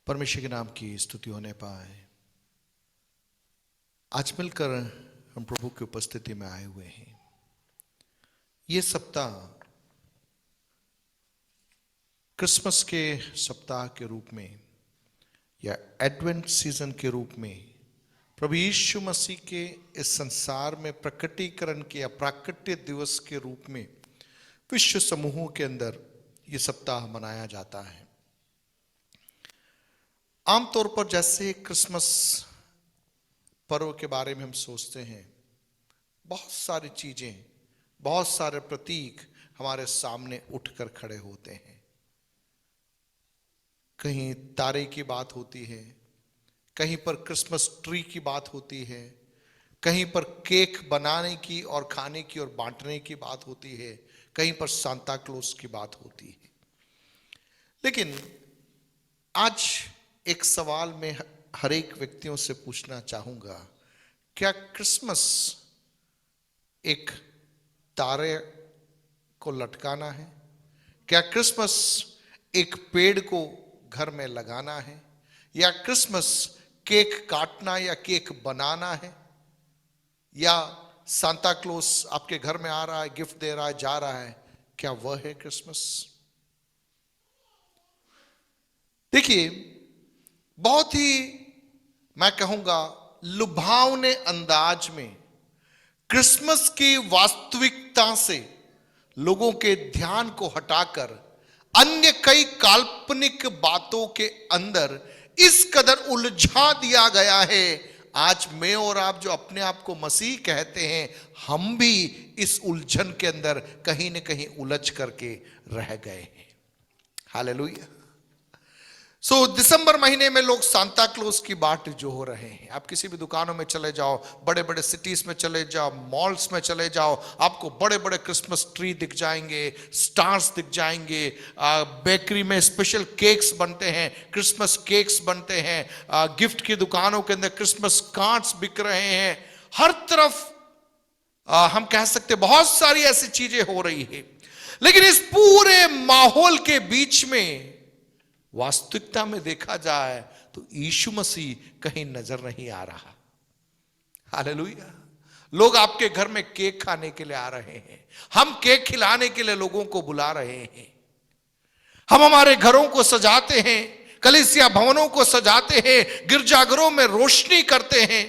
परमेश्वर के नाम की स्तुति होने पाए। आज मिलकर हम प्रभु की उपस्थिति में आए हुए हैं। ये सप्ताह क्रिसमस के सप्ताह के रूप में या एडवेंट सीजन के रूप में प्रभु यीशु मसीह के इस संसार में प्रकटीकरण के या प्राकट्य दिवस के रूप में विश्व समूहों के अंदर ये सप्ताह मनाया जाता है। आमतौर पर जैसे क्रिसमस पर्व के बारे में हम सोचते हैं, बहुत सारी चीजें, बहुत सारे प्रतीक हमारे सामने उठकर खड़े होते हैं। कहीं तारे की बात होती है, कहीं पर क्रिसमस ट्री की बात होती है, कहीं पर केक बनाने की और खाने की और बांटने की बात होती है, कहीं पर सांता क्लॉस की बात होती है। लेकिन आज एक सवाल मैं हर एक व्यक्तियों से पूछना चाहूंगा, क्या क्रिसमस एक तारे को लटकाना है? क्या क्रिसमस एक पेड़ को घर में लगाना है? या क्रिसमस केक काटना या केक बनाना है? या सांता क्लॉस आपके घर में आ रहा है, गिफ्ट दे रहा है, जा रहा है, क्या वह है क्रिसमस? देखिए, बहुत ही मैं कहूंगा लुभावने अंदाज में क्रिसमस की वास्तविकता से लोगों के ध्यान को हटाकर अन्य कई काल्पनिक बातों के अंदर इस कदर उलझा दिया गया है। आज मैं और आप जो अपने आप को मसीह कहते हैं, हम भी इस उलझन के अंदर कहीं न कहीं उलझ करके रह गए हैं। हालेलुया। दिसंबर महीने में लोग सांता क्लॉस की बाट जो हो रहे हैं। आप किसी भी दुकानों में चले जाओ, बड़े बड़े सिटीज में चले जाओ, मॉल्स में चले जाओ, आपको बड़े बड़े क्रिसमस ट्री दिख जाएंगे, स्टार्स दिख जाएंगे, बेकरी में स्पेशल केक्स बनते हैं, क्रिसमस केक्स बनते हैं, गिफ्ट की दुकानों के अंदर क्रिसमस कार्ड्स बिक रहे हैं। हर तरफ हम कह सकते बहुत सारी ऐसी चीजें हो रही है। लेकिन इस पूरे माहौल के बीच में वास्तविकता में देखा जाए तो यीशु मसीह कहीं नजर नहीं आ रहा। हालेलुया। लोग आपके घर में केक खाने के लिए आ रहे हैं, हम केक खिलाने के लिए लोगों को बुला रहे हैं, हम हमारे घरों को सजाते हैं, कलीसिया भवनों को सजाते हैं, गिरजाघरों में रोशनी करते हैं।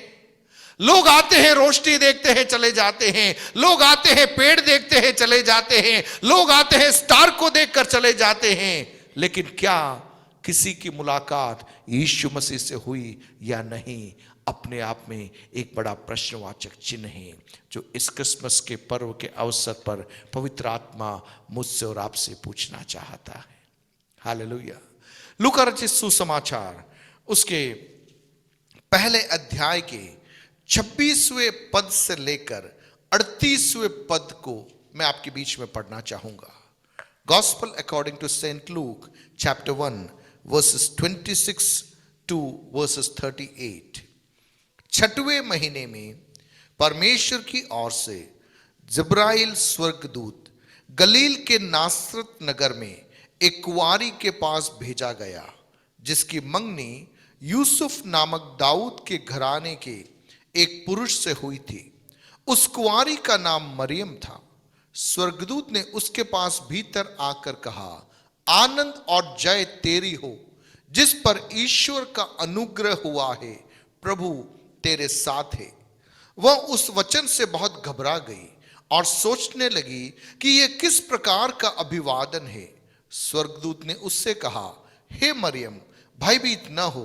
लोग आते हैं, रोशनी देखते हैं, चले जाते हैं। लोग आते हैं, पेड़ देखते हैं, चले जाते हैं। लोग आते हैं, स्टार को देखकर चले जाते हैं। लेकिन क्या किसी की मुलाकात यीशु मसीह से हुई या नहीं, अपने आप में एक बड़ा प्रश्नवाचक चिन्ह है, जो इस क्रिसमस के पर्व के अवसर पर पवित्र आत्मा मुझसे और आपसे पूछना चाहता है। हालेलुया। लूका रचित सुसमाचार उसके पहले अध्याय के 26वें पद से लेकर 38वें पद को मैं आपके बीच में पढ़ना चाहूंगा। Gospel according to Saint Luke chapter 1 verses 26 to verses 38। छठवें महीने में परमेश्वर की ओर से जिब्राइल स्वर्गदूत गलील के नासरत नगर में एक कुंवारी के पास भेजा गया, जिसकी मंगनी यूसुफ नामक दाऊद के घराने के एक पुरुष से हुई थी। उस कुंवारी का नाम मरियम था। स्वर्गदूत ने उसके पास भीतर आकर कहा, आनंद और जय तेरी हो, जिस पर ईश्वर का अनुग्रह हुआ है, प्रभु तेरे साथ है। वह उस वचन से बहुत घबरा गई और सोचने लगी कि यह किस प्रकार का अभिवादन है। स्वर्गदूत ने उससे कहा, हे मरियम, भयभीत न हो,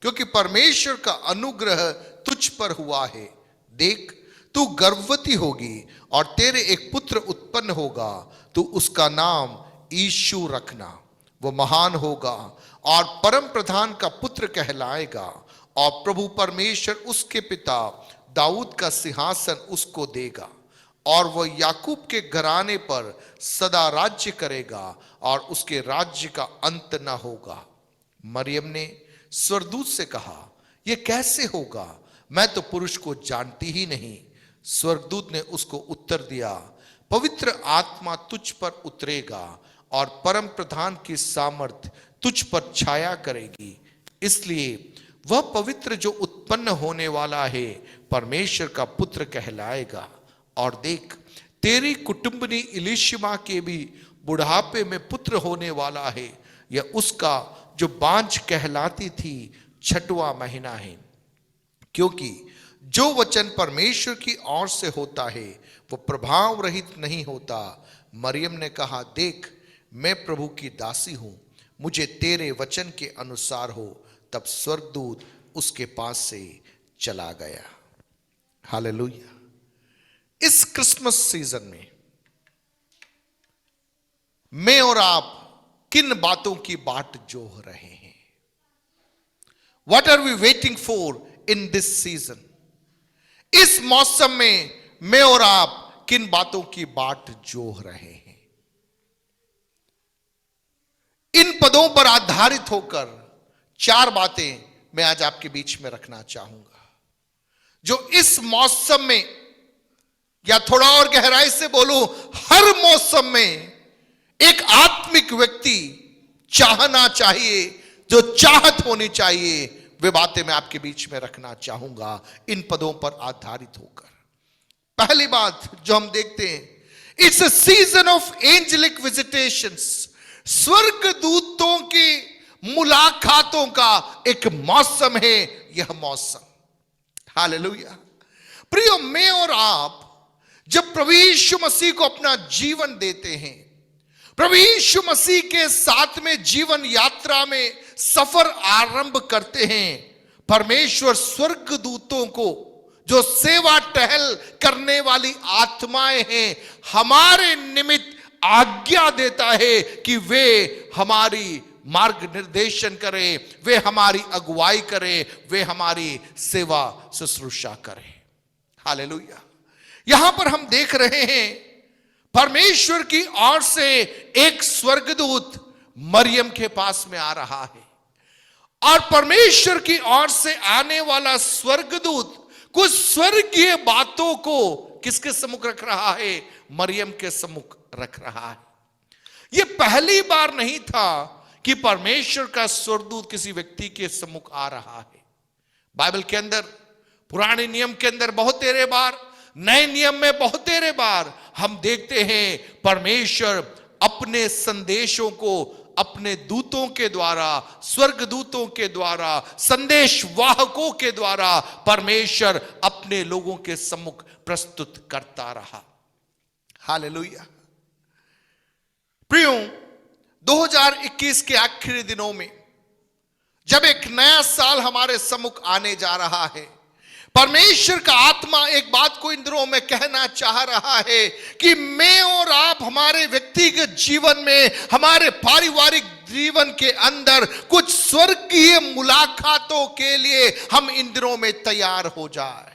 क्योंकि परमेश्वर का अनुग्रह तुझ पर हुआ है। देख, तू गर्भवती होगी और तेरे एक पुत्र उत्पन्न होगा, तू उसका नाम यीशु रखना। वो महान होगा और परम प्रधान का पुत्र कहलाएगा, और प्रभु परमेश्वर उसके पिता दाऊद का सिंहासन उसको देगा, और वह याकूब के घराने पर सदा राज्य करेगा, और उसके राज्य का अंत न होगा। मरियम ने स्वर्गदूत से कहा, यह कैसे होगा? मैं तो पुरुष को जानती ही नहीं। स्वर्गदूत ने उसको उत्तर दिया, पवित्र आत्मा तुझ पर उतरेगा और परम प्रधान की सामर्थ तुझ पर छाया करेगी। इसलिए वह पवित्र जो उत्पन्न होने वाला है परमेश्वर का पुत्र कहलाएगा। और देख, तेरी कुटुंबनी इलीशिमा के भी बुढ़ापे में पुत्र होने वाला है। यह उसका जो बांझ कहलाती थी 6वां महीना है, क्योंकि जो वचन परमेश्वर की ओर से होता है वो प्रभाव रहित नहीं होता। मरियम ने कहा, देख, मैं प्रभु की दासी हूं, मुझे तेरे वचन के अनुसार हो। तब स्वर्गदूत उसके पास से चला गया। हालेलुया। इस क्रिसमस सीजन में मैं और आप किन बातों की बाट जोह रहे हैं? What are we waiting for in this season? इस मौसम में मैं और आप किन बातों की बाट जोह रहे हैं? इन पदों पर आधारित होकर 4 बातें मैं आज आपके बीच में रखना चाहूंगा, जो इस मौसम में, या थोड़ा और गहराई से बोलूं, हर मौसम में एक आत्मिक व्यक्ति चाहना चाहिए, जो चाहत होनी चाहिए, वे बातें मैं आपके बीच में रखना चाहूंगा इन पदों पर आधारित होकर। पहली बात जो हम देखते हैं, it's a season of angelic visitations. स्वर्गदूतों की मुलाकातों का एक मौसम है यह मौसम। हालेलुया। प्रियो, मैं और आप जब प्रभु यीशु मसीह को अपना जीवन देते हैं, प्रभु यीशु मसीह के साथ में जीवन यात्रा में सफर आरंभ करते हैं, परमेश्वर स्वर्गदूतों को, जो सेवा टहल करने वाली आत्माएं हैं, हमारे निमित्त आज्ञा देता है कि वे हमारी मार्ग निर्देशन करें, वे हमारी अगुवाई करें, वे हमारी सेवा शुश्रूषा करें। हालेलुया। यहां पर हम देख रहे हैं परमेश्वर की ओर से एक स्वर्गदूत मरियम के पास में आ रहा है, और परमेश्वर की ओर से आने वाला स्वर्गदूत कुछ स्वर्गीय बातों को किसके सम्मुख रख रहा है? मरियम के सम्मुख रख रहा है। यह पहली बार नहीं था कि परमेश्वर का स्वर्गदूत किसी व्यक्ति के सम्मुख आ रहा है। बाइबल के अंदर, पुराने नियम के अंदर बहुतेरे बार, नए नियम में बहुतेरे बार हम देखते हैं परमेश्वर अपने संदेशों को अपने दूतों के द्वारा, स्वर्गदूतों के द्वारा, संदेश वाहकों के द्वारा परमेश्वर अपने लोगों के सम्मुख प्रस्तुत करता रहा। हालेलुया। प्रियो, 2021 के आखिरी दिनों में जब एक नया साल हमारे सम्मुख आने जा रहा है, परमेश्वर का आत्मा एक बात को इन दिनों में कहना चाह रहा है कि मैं और आप हमारे व्यक्तिगत जीवन में, हमारे पारिवारिक जीवन के अंदर कुछ स्वर्गीय मुलाकातों के लिए हम इन दिनों में तैयार हो जाए।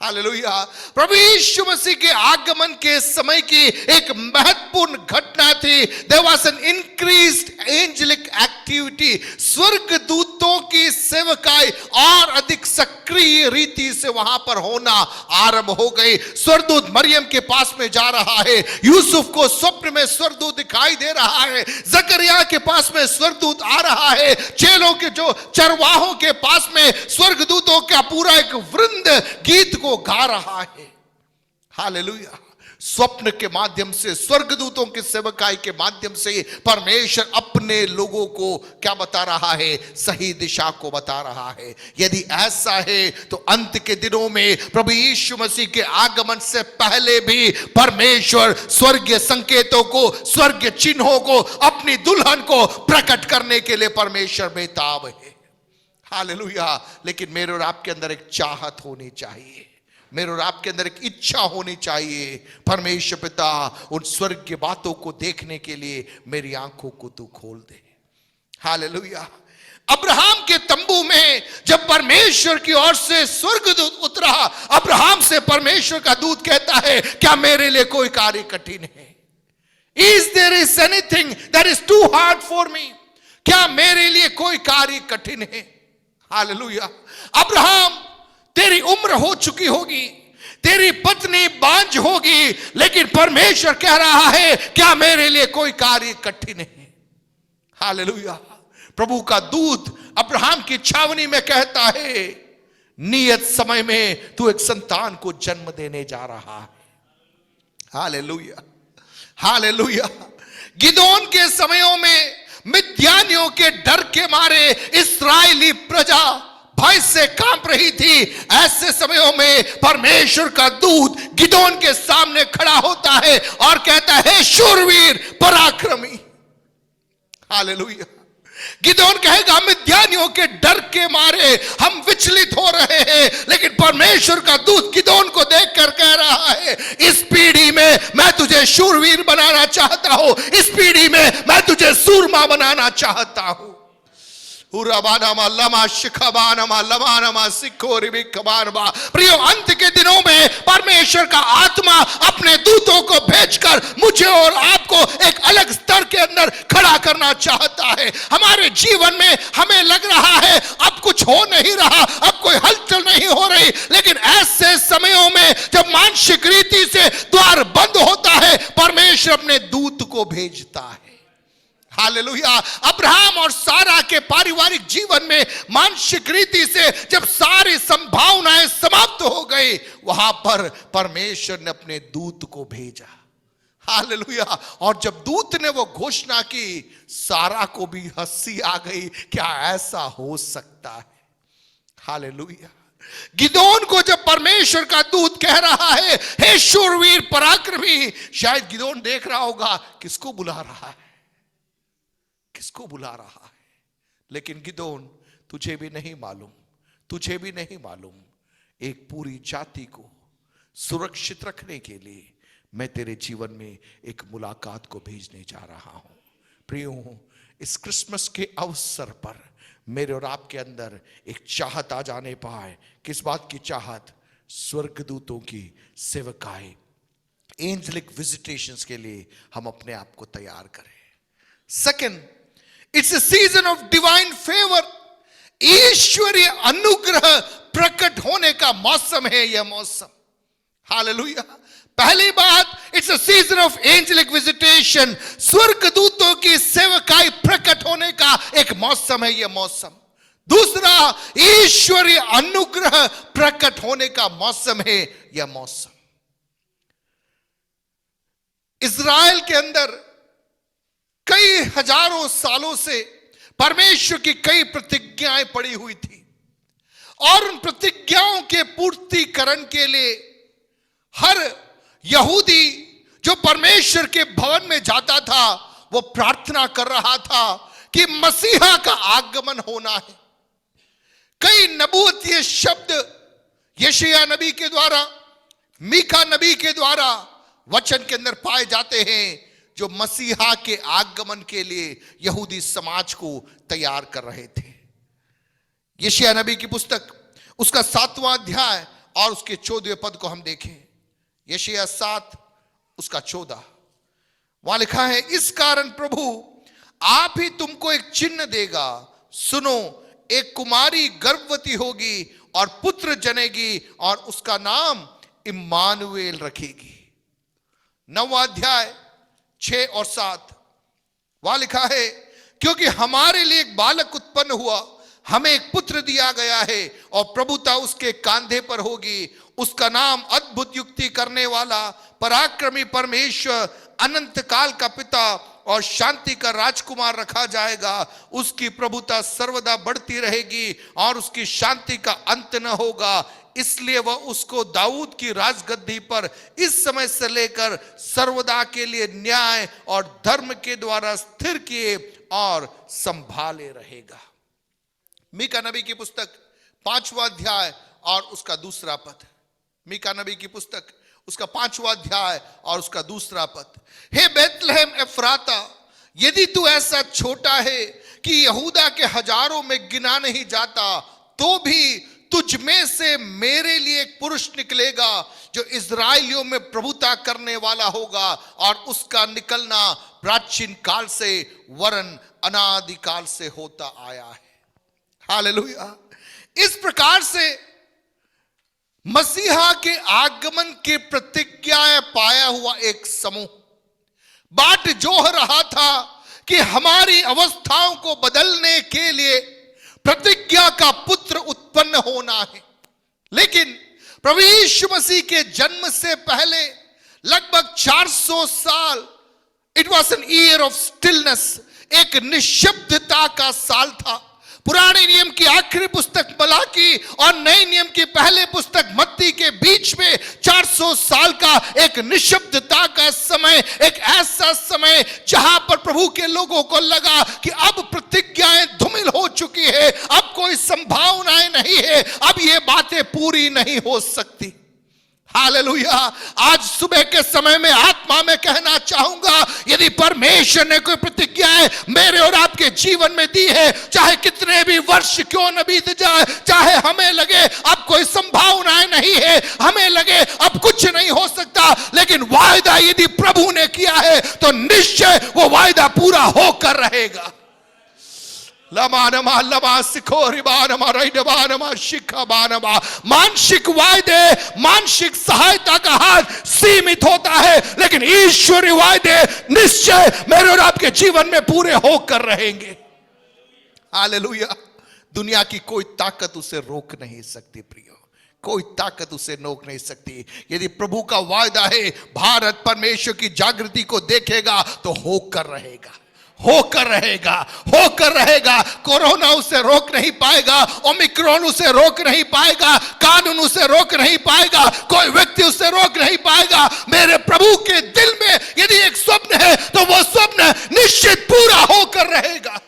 हालेलुया। प्रभु यीशु मसीह के आगमन के समय की एक महत्वपूर्ण घटना थी। There was an increased angelic activity. स्वर्गदूतों की सेवकाई और अधिक सक्रिय रीति से वहां पर होना आरंभ हो गई। स्वर्गदूत मरियम के पास में जा रहा है, यूसुफ को स्वप्न में स्वर्गदूत दिखाई दे रहा है, जकरिया के पास में स्वर्गदूत आ रहा है, चेलों के जो चरवाहों के पास में स्वर्गदूतों का पूरा एक वृंद गीत को गा रहा है। हालेलुया। स्वप्न के माध्यम से, स्वर्गदूतों की सेवकाई के माध्यम से परमेश्वर अपने लोगों को क्या बता रहा है? सही दिशा को बता रहा है। यदि ऐसा है तो अंत के दिनों में प्रभु यीशु मसीह के आगमन से पहले भी परमेश्वर स्वर्गीय संकेतों को, स्वर्गीय चिन्हों को, अपनी दुल्हन को प्रकट करने के लिए परमेश्वर बेताब है। हालेलुया। लेकिन मेरे और आपके अंदर एक चाहत होनी चाहिए, मेरे और आपके अंदर एक इच्छा होनी चाहिए। परमेश्वर पिता, उन स्वर्ग की बातों को देखने के लिए मेरी आंखों को तू खोल दे। हालेलुया। अब्राहम के तंबू में जब परमेश्वर की ओर से स्वर्गदूत उतरा, अब्राहम से परमेश्वर का दूत कहता है, क्या मेरे लिए कोई कार्य कठिन है? Is there is anything that is too hard for me? क्या मेरे लिए कोई कार्य कठिन है? हालेलुया। अब्राहम, तेरी उम्र हो चुकी होगी, तेरी पत्नी बांझ होगी, लेकिन परमेश्वर कह रहा है, क्या मेरे लिए कोई कार्य कठिन है? हालेलुया। प्रभु का दूत अब्राहम की छावनी में कहता है, नियत समय में तू एक संतान को जन्म देने जा रहा है। Hallelujah, hallelujah. गिदोन के समयों में मिद्यानियों के डर के मारे इस्राएली प्रजा भय से कांप रही थी। ऐसे समयों में परमेश्वर का दूत गिदोन के सामने खड़ा होता है और कहता है, हे शूरवीर पराक्रमी। हालेलुया। गिदोन कहेगा, मिद्यानियों के डर के मारे हम विचलित हो रहे हैं, लेकिन परमेश्वर का दूत गिदोन को देखकर कह रहा है, इस पीढ़ी में मैं तुझे शूरवीर बनाना चाहता हूं, इस पीढ़ी में मैं तुझे सूरमा बनाना चाहता हूं। प्रियो, अंत के दिनों में परमेश्वर का आत्मा अपने दूतों को भेजकर मुझे और आपको एक अलग स्तर के अंदर खड़ा करना चाहता है। हमारे जीवन में हमें लग रहा है अब कुछ हो नहीं रहा, अब कोई हलचल नहीं हो रही, लेकिन ऐसे समयों में जब मानसिक रीति से द्वार बंद होता है, परमेश्वर अपने दूत को भेजता है। हालेलुया। अब्राहम और सारा के पारिवारिक जीवन में मानसिक रीति से जब सारी संभावनाएं समाप्त हो गई, वहां पर परमेश्वर ने अपने दूत को भेजा। हालेलुया। और जब दूत ने वो घोषणा की, सारा को भी हंसी आ गई, क्या ऐसा हो सकता है। हालेलुया। गिदोन को जब परमेश्वर का दूत कह रहा है, हे शूरवीर पराक्रमी, शायद गिदोन देख रहा होगा किसको बुला रहा है, किसको बुला रहा है। लेकिन गिदोन, तुझे भी नहीं मालूम, तुझे भी नहीं मालूम, एक पूरी जाति को सुरक्षित रखने के लिए मैं तेरे जीवन में एक मुलाकात को भेजने जा रहा हूं। प्रियो, इस क्रिसमस के अवसर पर मेरे और आपके अंदर एक चाहत आ जाने पाए। किस बात की चाहत? स्वर्गदूतों की सेवकाई, एंजेलिक विजिटेशंस के लिए हम अपने आप को तैयार करें। Second, it's a season of divine favour. ईश्वरीय अनुग्रह प्रकट होने का मौसम है यह मौसम। हालेलुया। पहली बात, it's a season of angelic visitation. स्वर्गदूतों की सेवकाई प्रकट होने का एक मौसम है यह मौसम। दूसरा, ईश्वरीय अनुग्रह प्रकट होने का मौसम है यह मौसम। इज़राइल के अंदर कई हजारों सालों से परमेश्वर की कई प्रतिज्ञाएं पड़ी हुई थी, और उन प्रतिज्ञाओं के पूर्तिकरण के लिए हर यहूदी जो परमेश्वर के भवन में जाता था, वो प्रार्थना कर रहा था कि मसीहा का आगमन होना है। कई नबूवतीय शब्द यशायाह नबी के द्वारा, मीका नबी के द्वारा वचन के अंदर पाए जाते हैं, जो मसीहा के आगमन के लिए यहूदी समाज को तैयार कर रहे थे। यशायाह नबी की पुस्तक, उसका 7वां अध्याय और उसके 14वें पद को हम देखें। यशायाह 7 उसका 14, वहां लिखा है, इस कारण प्रभु आप ही तुमको एक चिन्ह देगा, सुनो, एक कुमारी गर्भवती होगी और पुत्र जनेगी और उसका नाम इम्मानुएल रखेगी। 9वां अध्याय 6 और 7, वहां लिखा है, क्योंकि हमारे लिए एक बालक उत्पन्न हुआ, हमें एक पुत्र दिया गया है और प्रभुता उसके कांधे पर होगी। उसका नाम अद्भुत युक्ति करने वाला, पराक्रमी परमेश्वर, अनंत काल का पिता और शांति का राजकुमार रखा जाएगा। उसकी प्रभुता सर्वदा बढ़ती रहेगी और उसकी शांति का अंत न होगा। इसलिए वह उसको दाऊद की राजगद्दी पर इस समय से लेकर सर्वदा के लिए न्याय और धर्म के द्वारा स्थिर किए और संभाले रहेगा। मीका नबी की पुस्तक 5वां अध्याय और उसका 2 पद। मीका नबी की पुस्तक, उसका 5वां अध्याय और उसका 2 पद। हे बेतलहम एफ्राता, यदि तू ऐसा छोटा है कि यहूदा के हजारों में गिना नहीं जाता, तो भी तुझ में से मेरे लिए एक पुरुष निकलेगा जो इज़राइलियों में प्रभुता करने वाला होगा, और उसका निकलना प्राचीन काल से वरन अनादिकाल से होता आया है। हालेलुया। इस प्रकार से मसीहा के आगमन की प्रतिज्ञाएं पाया हुआ एक समूह बाट जोह रहा था कि हमारी अवस्थाओं को बदलने के लिए प्रतिज्ञा का पुत्र उत्पन्न होना है। लेकिन प्रभु यीशु मसीह के जन्म से पहले लगभग 400 साल it was an year of stillness, एक निशब्दता का साल था। पुराने नियम की आखिरी पुस्तक मलाकी और नए नियम की पहले पुस्तक मत्ती के बीच में 400 साल का एक निशब्दता का समय, एक ऐसा समय जहां पर प्रभु के लोगों को लगा कि अब प्रतिज्ञाएं धूमिल हो चुकी है, अब कोई संभावनाएं नहीं है, अब ये बातें पूरी नहीं हो सकती। हालेलुया। आज सुबह के समय में आत्मा में कहना चाहूंगा, यदि परमेश्वर ने कोई प्रतिज्ञाएं मेरे और आपके जीवन में दी है, चाहे कितने भी वर्ष क्यों न बीत जाए, चाहे हमें लगे अब कोई संभावनाएं नहीं है, हमें लगे अब कुछ नहीं हो सकता, लेकिन वायदा यदि प्रभु ने किया है तो निश्चय वो वायदा पूरा होकर रहेगा। मानसिक वायदे, मानसिक सहायता का हाथ सीमित होता है, लेकिन ईश्वरीय वायदे निश्चय मेरे और आपके जीवन में पूरे होकर रहेंगे। हालेलुया। दुनिया की कोई ताकत उसे रोक नहीं सकती प्रियो, कोई ताकत उसे रोक नहीं सकती। यदि प्रभु का वायदा है, भारत परमेश्वर की जागृति को देखेगा तो होकर रहेगा, होकर रहेगा, होकर रहेगा। कोरोना उसे रोक नहीं पाएगा, ओमिक्रॉन उसे रोक नहीं पाएगा, कानून उसे रोक नहीं पाएगा, कोई व्यक्ति उसे रोक नहीं पाएगा। मेरे प्रभु के दिल में यदि एक स्वप्न है तो वो स्वप्न निश्चित पूरा होकर रहेगा।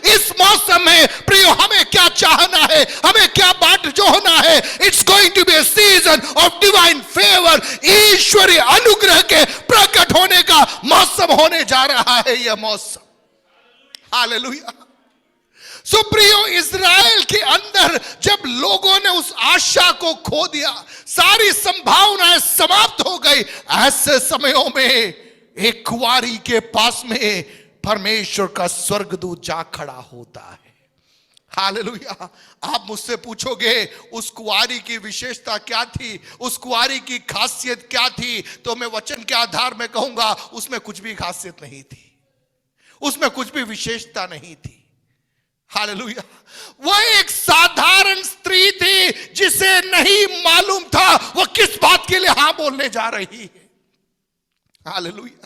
इस मौसम में प्रियो हमें क्या चाहना है, हमें क्या बाट जोहना है। It's going to be a season of divine favour, ईश्वरीय अनुग्रह के प्रकट होने का मौसम होने जा रहा है यह मौसम। हालेलुया। सो प्रियो, इज़राइल के अंदर जब लोगों ने उस आशा को खो दिया, सारी संभावनाएं समाप्त हो गई, ऐसे समयों में एक कुंवारी के पास में परमेश्वर का स्वर्गदूत जा खड़ा होता है। हालेलुया। आप मुझसे पूछोगे उस कुंवारी की विशेषता क्या थी, उस कुंवारी की खासियत क्या थी, तो मैं वचन के आधार में कहूंगा उसमें कुछ भी खासियत नहीं थी, उसमें कुछ भी विशेषता नहीं थी। हालेलुया। वह एक साधारण स्त्री थी जिसे नहीं मालूम था वो किस बात के लिए हां बोलने जा रही है। हालेलुया।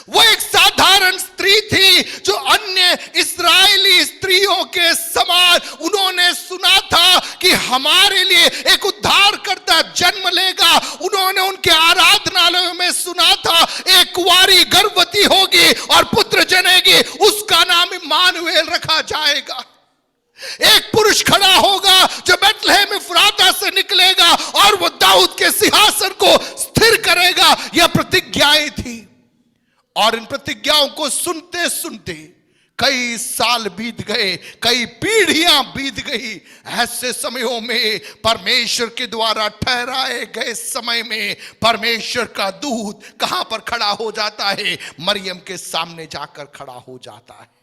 वो एक साधारण स्त्री थी जो अन्य इस्राएली स्त्रियों के समान, उन्होंने सुना था कि हमारे लिए एक उद्धारकर्ता जन्म लेगा। उन्होंने उनके आराधनालयों में सुना था एक कुंवारी गर्भवती होगी और पुत्र जनेगी, उसका नाम इम्मानुएल रखा जाएगा। एक पुरुष खड़ा होगा जो बेथलेहम एफ्राता से निकलेगा और वो दाऊद के सिंहासन को स्थिर करेगा। यह प्रतिज्ञाएं थी और इन प्रतिज्ञाओं को सुनते सुनते कई साल बीत गए, कई पीढ़ियां बीत गई। ऐसे समयों में परमेश्वर के द्वारा ठहराए गए समय में परमेश्वर का दूत कहां पर खड़ा हो जाता है? मरियम के सामने जाकर खड़ा हो जाता है।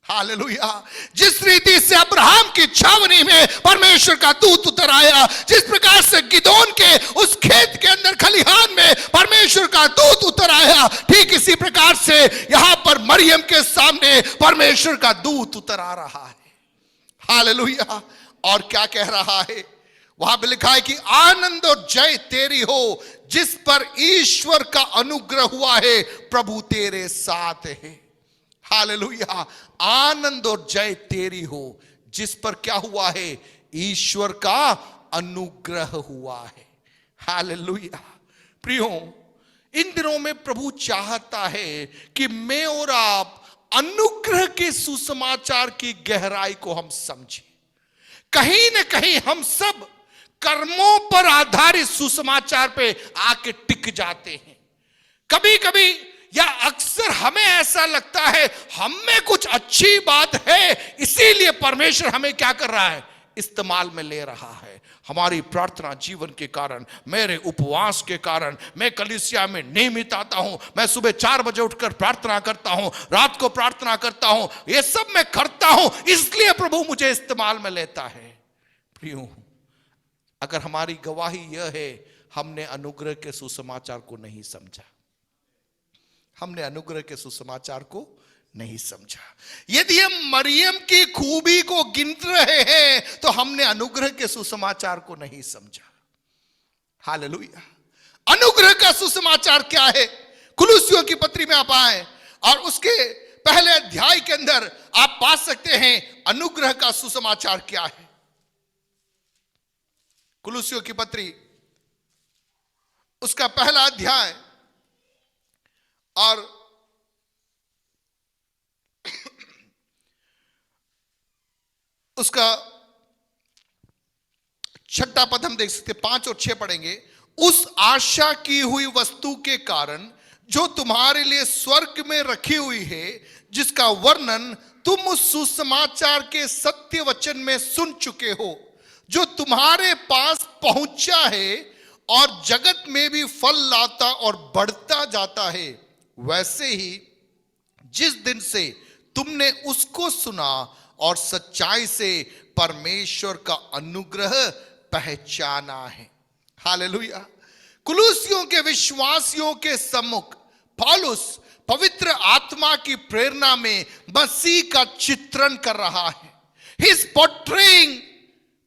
हालेलुया। जिस रीति से अब्राहम की छावनी में परमेश्वर का दूत उतर आया, जिस प्रकार से गिदोन के उस खेत के अंदर खलिहान में परमेश्वर का दूत उतर आया, ठीक इसी प्रकार से यहां पर मरियम के सामने परमेश्वर का दूत उतर आ रहा है। हालेलुया। और क्या कह रहा है? वहां पे लिखा है कि आनंद और जय तेरी हो जिस पर ईश्वर का अनुग्रह हुआ है, प्रभु तेरे साथ है। हालेलुया। आनंद और जय तेरी हो जिस पर क्या हुआ है? ईश्वर का अनुग्रह हुआ है। हालेलुया। प्रियो, इन दिनों में प्रभु चाहता है कि मैं और आप अनुग्रह के सुसमाचार की गहराई को हम समझें। कहीं न कहीं हम सब कर्मों पर आधारित सुसमाचार पे आके टिक जाते हैं। कभी कभी या अक्सर हमें ऐसा लगता है हम में कुछ अच्छी बात है, इसीलिए परमेश्वर हमें क्या कर रहा है? इस्तेमाल में ले रहा है। हमारी प्रार्थना जीवन के कारण, मेरे उपवास के कारण, मैं कलीसिया में नियमित आता हूं, मैं सुबह 4 बजे उठकर प्रार्थना करता हूं, रात को प्रार्थना करता हूं, ये सब मैं करता हूं, इसलिए प्रभु मुझे इस्तेमाल में लेता है। प्रियो, अगर हमारी गवाही यह है हमने अनुग्रह के सुसमाचार को नहीं समझा। हमने अनुग्रह के सुसमाचार को नहीं समझा। यदि हम मरियम की खूबी को गिन रहे हैं तो हमने अनुग्रह के सुसमाचार को नहीं समझा। हालेलुया। अनुग्रह का सुसमाचार क्या है? कुलुस्सियों की पत्री में आप आए और उसके पहले अध्याय के अंदर आप पा सकते हैं अनुग्रह का सुसमाचार क्या है। कुलुस्सियों की पत्री उसका पहला अध्याय और उसका 6 पद हम देख सकते, 5 और 6 पढ़ेंगे। उस आशा की हुई वस्तु के कारण जो तुम्हारे लिए स्वर्ग में रखी हुई है, जिसका वर्णन तुम उस सुसमाचार के सत्य वचन में सुन चुके हो, जो तुम्हारे पास पहुंचा है और जगत में भी फल लाता और बढ़ता जाता है। वैसे ही जिस दिन से तुमने उसको सुना और सच्चाई से परमेश्वर का अनुग्रह पहचाना है। हालेलुया। कुलुस्सियों के विश्वासियों के सम्मुख पौलुस पवित्र आत्मा की प्रेरणा में मसीह का चित्रण कर रहा है। He is portraying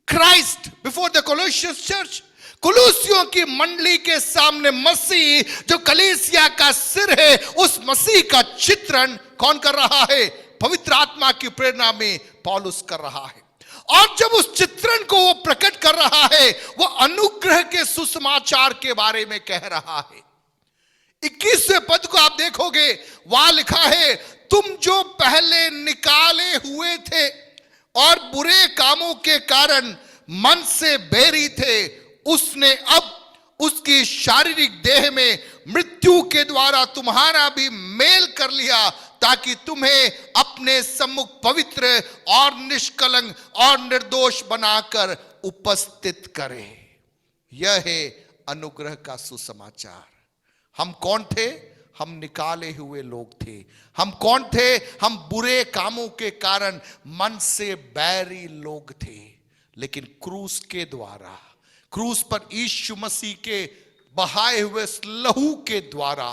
Christ before the Colossians church. कुलुस्सियों की मंडली के सामने मसीह जो कलीसिया का सिर है, उस मसीह का चित्रण कौन कर रहा है? पवित्र आत्मा की प्रेरणा में पौलुस कर रहा है। और जब उस चित्रण को वो प्रकट कर रहा है, वो अनुग्रह के सुसमाचार के बारे में कह रहा है। 21वें पद को आप देखोगे, वहां लिखा है, तुम जो पहले निकाले हुए थे और बुरे कामों के कारण मन से बैरी थे, उसने अब उसकी शारीरिक देह में मृत्यु के द्वारा तुम्हारा भी मेल कर लिया, ताकि तुम्हें अपने सम्मुख पवित्र और निष्कलंक और निर्दोष बनाकर उपस्थित करे। यह है अनुग्रह का सुसमाचार। हम कौन थे? हम निकाले हुए लोग थे। हम कौन थे? हम बुरे कामों के कारण मन से बैरी लोग थे। लेकिन क्रूस के द्वारा, क्रूस पर यीशु मसीह के बहाए हुए लहू के द्वारा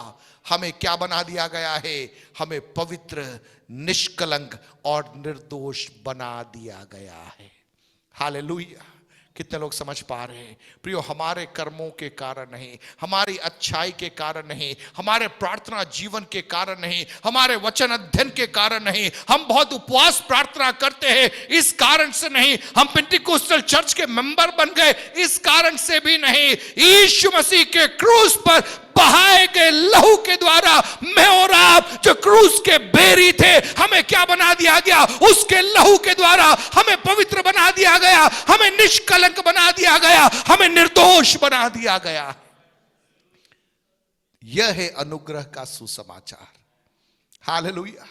हमें क्या बना दिया गया है? हमें पवित्र, निष्कलंक और निर्दोष बना दिया गया है। हालेलुया। कितने लोग समझ पा रहे हैं? प्रियो, हमारे कर्मों के कारण नहीं, हमारी अच्छाई के कारण नहीं, हमारे प्रार्थना जीवन के कारण नहीं, हमारे वचन अध्ययन के कारण नहीं, हम बहुत उपवास प्रार्थना करते हैं इस कारण से नहीं, हम पेंटिकोस्टल चर्च के मेंबर बन गए इस कारण से भी नहीं। यीशु मसीह के क्रूस पर बहाए गए लहू के द्वारा मैं और आप जो क्रूस के बेरी थे, हमें क्या बना दिया गया? उसके लहू के द्वारा हमें पवित्र बना दिया गया, हमें निष्कलंक बना दिया गया, हमें निर्दोष बना दिया गया। यह है अनुग्रह का सुसमाचार। हालेलुया।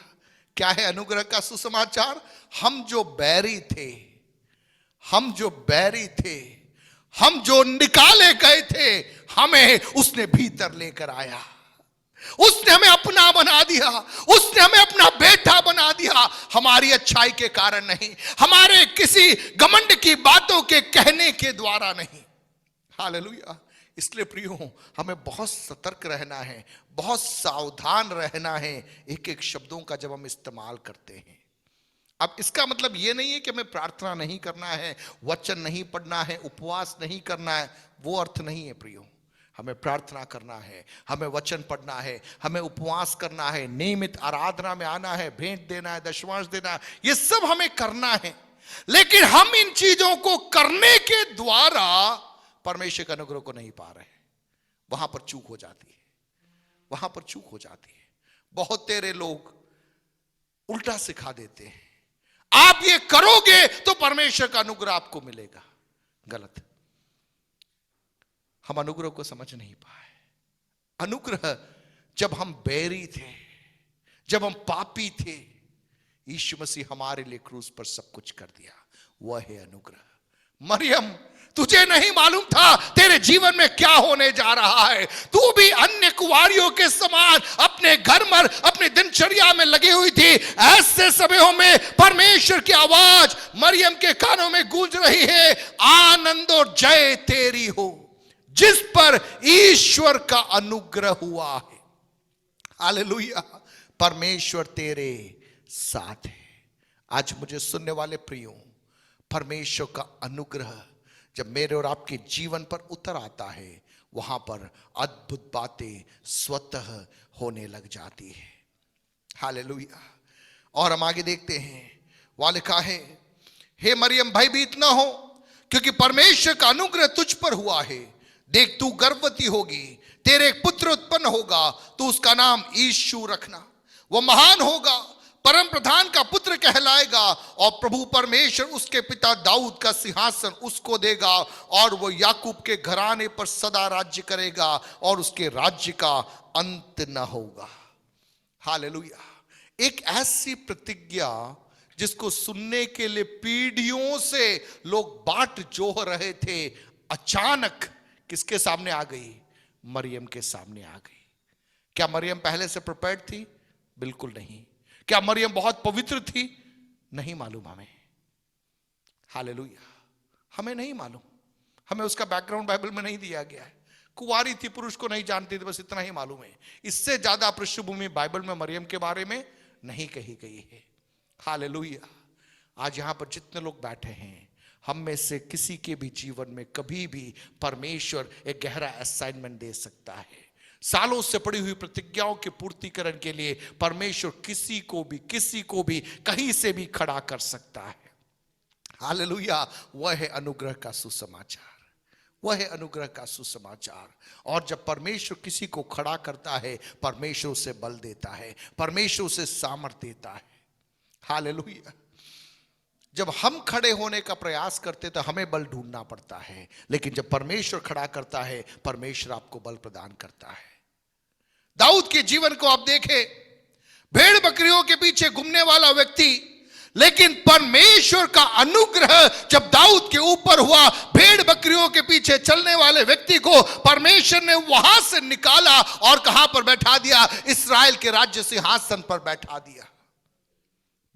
क्या है अनुग्रह का सुसमाचार? हम जो बैरी थे, हम जो बैरी थे, हम जो निकाले गए थे, हमें उसने भीतर लेकर आया। उसने हमें अपना बना दिया, उसने हमें अपना बेटा बना दिया। हमारी अच्छाई के कारण नहीं, हमारे किसी घमंड की बातों के कहने के द्वारा नहीं। हालेलुया। इसलिए प्रियो, हमें बहुत सतर्क रहना है, बहुत सावधान रहना है एक एक शब्दों का जब हम इस्तेमाल करते हैं। अब इसका मतलब यह नहीं है कि हमें प्रार्थना नहीं करना है, वचन नहीं पढ़ना है, उपवास नहीं करना है, वो अर्थ नहीं है प्रियो। हमें प्रार्थना करना है, हमें वचन पढ़ना है, हमें उपवास करना है, नियमित आराधना में आना है, भेंट देना है, दशमांश देना है, ये सब हमें करना है। लेकिन हम इन चीजों को करने के द्वारा परमेश्वर के अनुग्रह को नहीं पा रहे। वहां पर चूक हो जाती है, वहां पर चूक हो जाती है। बहुत तेरे लोग उल्टा सिखा देते हैं, आप ये करोगे तो परमेश्वर का अनुग्रह आपको मिलेगा। गलत। हम अनुग्रह को समझ नहीं पाए। अनुग्रह जब हम बैरी थे, जब हम पापी थे, यीशु मसीह हमारे लिए क्रूस पर सब कुछ कर दिया। वह है अनुग्रह। मरियम, तुझे नहीं मालूम था तेरे जीवन में क्या होने जा रहा है। तू भी अन्य कुंवारियों के समान अपने घर में, अपने दिनचर्या में लगी हुई थी। ऐसे समयों में परमेश्वर की आवाज मरियम के कानों में गूंज रही है, आनंद और जय तेरी हो, जिस पर ईश्वर का अनुग्रह हुआ है। हालेलुया, परमेश्वर तेरे साथ है। आज मुझे सुनने वाले प्रियो, परमेश्वर का अनुग्रह जब मेरे और आपके जीवन पर उतर आता है, वहां पर अद्भुत बातें स्वतः होने लग जाती है। हालेलुया। और हम आगे देखते हैं, वहां लिखा है, हे मरियम भयभीत न हो, क्योंकि परमेश्वर का अनुग्रह तुझ पर हुआ है। देख तू गर्भवती होगी, तेरे एक पुत्र उत्पन्न होगा, तू उसका नाम यीशु रखना। वह महान होगा, परम प्रधान का पुत्र कहलाएगा, और प्रभु परमेश्वर उसके पिता दाऊद का सिंहासन उसको देगा, और वो याकूब के घराने पर सदा राज्य करेगा, और उसके राज्य का अंत न होगा। हालेलुया। एक ऐसी प्रतिज्ञा जिसको सुनने के लिए पीढ़ियों से लोग बाट जोह रहे थे, अचानक किसके सामने आ गई? मरियम के सामने आ गई। क्या मरियम पहले से प्रिपेयर्ड थी? बिल्कुल नहीं। क्या मरियम बहुत पवित्र थी? नहीं मालूम हमें। हालेलुया। हमें नहीं मालूम, हमें उसका बैकग्राउंड बाइबल में नहीं दिया गया है। कुंवारी थी, पुरुष को नहीं जानती थी, बस इतना ही मालूम है। इससे ज्यादा पृष्ठभूमि बाइबल में मरियम के बारे में नहीं कही गई है। हालेलुया। आज यहां पर जितने लोग बैठे हैं, हम में से किसी के भी जीवन में कभी भी परमेश्वर एक गहरा असाइनमेंट दे सकता है। सालों से पड़ी हुई प्रतिज्ञाओं के पूर्तिकरण के लिए परमेश्वर किसी को भी कहीं से भी खड़ा कर सकता है। हालेलुया। वह है अनुग्रह का सुसमाचार, वह है अनुग्रह का सुसमाचार। और जब परमेश्वर किसी को खड़ा करता है, परमेश्वर उसे बल देता है, परमेश्वर उसे सामर्थ्य देता है। हालेलुया। जब हम खड़े होने का प्रयास करते तो हमें बल ढूंढना पड़ता है, लेकिन जब परमेश्वर खड़ा करता है, परमेश्वर आपको बल प्रदान करता है। दाऊद के जीवन को आप देखें, भेड़ बकरियों के पीछे घूमने वाला व्यक्ति, लेकिन परमेश्वर का अनुग्रह जब दाऊद के ऊपर हुआ, भेड़ बकरियों के पीछे चलने वाले व्यक्ति को परमेश्वर ने वहां से निकाला और कहां पर बैठा दिया? इस्राएल के राज्य सिंहासन पर बैठा दिया।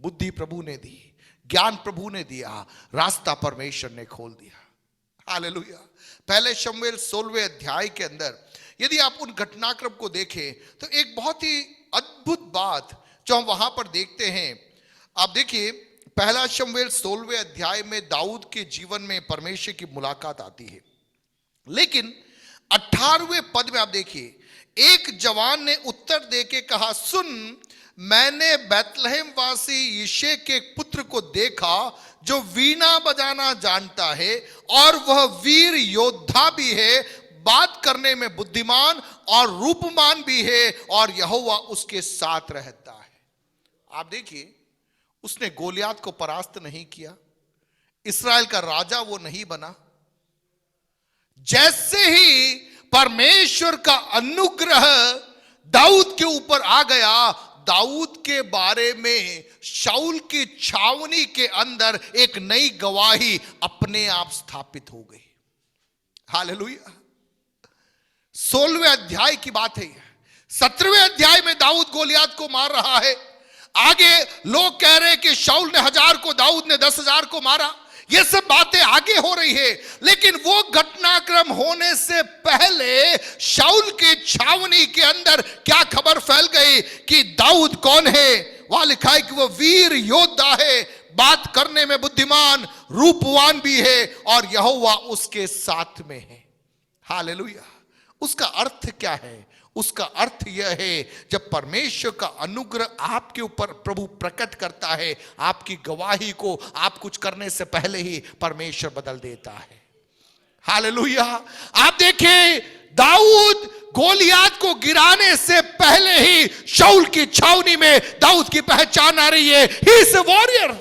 बुद्धि प्रभु ने दी, ज्ञान प्रभु ने दिया, रास्ता परमेश्वर ने खोल दिया। हालेलुया। पहले शमूएल 16वें अध्याय के अंदर यदि आप उन घटनाक्रम को देखें तो एक बहुत ही अद्भुत बात जो हम वहां पर देखते हैं, आप देखिए पहला शमूएल 16वें अध्याय में दाऊद के जीवन में परमेश्वर की मुलाकात आती है। लेकिन 18वें पद में आप देखिए, एक जवान ने उत्तर देके कहा, सुन, मैंने बैतलहम वासी यिशै के पुत्र को देखा जो वीणा बजाना जानता है, और वह वीर योद्धा भी है, बात करने में बुद्धिमान और रूपमान भी है, और यहोवा उसके साथ रहता है। आप देखिए, उसने गोलियात को परास्त नहीं किया, इस्राएल का राजा वो नहीं बना। जैसे ही परमेश्वर का अनुग्रह दाऊद के ऊपर आ गया, दाऊद के बारे में शाऊल की छावनी के अंदर एक नई गवाही अपने आप स्थापित हो गई। हालेलुया। 16वें अध्याय की बात है। 17वें अध्याय में दाऊद गोलियात को मार रहा है। आगे लोग कह रहे हैं कि शाऊल ने 1000 को, दाऊद ने 10,000 को मारा। ये सब बातें आगे हो रही है, लेकिन वो घटनाक्रम होने से पहले शाऊल के छावनी के अंदर क्या खबर फैल गई कि दाऊद कौन है? वहां लिखा है कि वो वीर योद्धा है, बात करने में बुद्धिमान, रूपवान भी है, और यहोवा उसके साथ में है। हालेलुया। उसका अर्थ क्या है? उसका अर्थ यह है, जब परमेश्वर का अनुग्रह आपके ऊपर प्रभु प्रकट करता है, आपकी गवाही को आप कुछ करने से पहले ही परमेश्वर बदल देता है। हालेलुया। आप देखिए, दाऊद गोलियात को गिराने से पहले ही शाऊल की छावनी में दाऊद की पहचान आ रही है। He is a warrior.